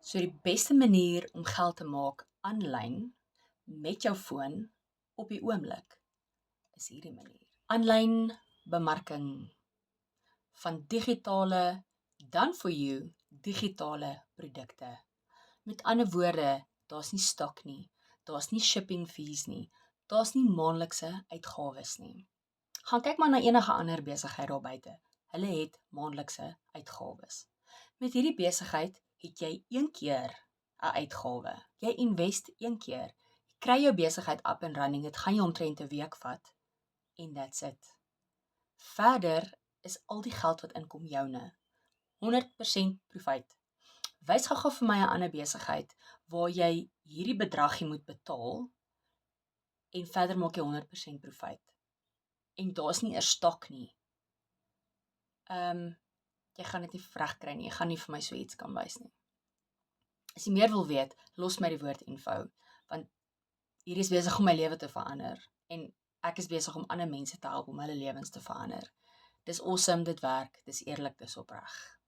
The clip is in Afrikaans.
So die beste manier om geld te maak aanlyn met jou foon op die oomblik is hierdie manier. Aanlyn bemarking van digitale done for you digitale produkte. Met ander woorde, daar's nie stok nie, daar's nie shipping fees nie, daar's nie maandelikse uitgawes nie. Gaan kyk maar na enige ander besigheid daar buite. Hulle het maandelikse uitgawes. Met hierdie besigheid het jy een keer 'n uitgawe. Jy invest een keer. Jy kry jou besigheid up and running. Dit gaan jou omtrent 'n week vat en that's it. Verder is al die geld wat inkom joune. 100% profit. Wys gou vir my 'n ander besigheid waar jy hierdie bedragie moet betaal en verder maak jy 100% profit. En daar's nie 'n stok nie. Jy gaan dit nie reg kry nie. Jy gaan nie vir my so iets kan wys nie. As jy meer wil weet, los my die woord info, want hierdie is besig om my lewe te verander en ek is besig om ander mense te help om hulle lewens te verander. Dis awesome, dit werk, dis eerlik, dis opreg.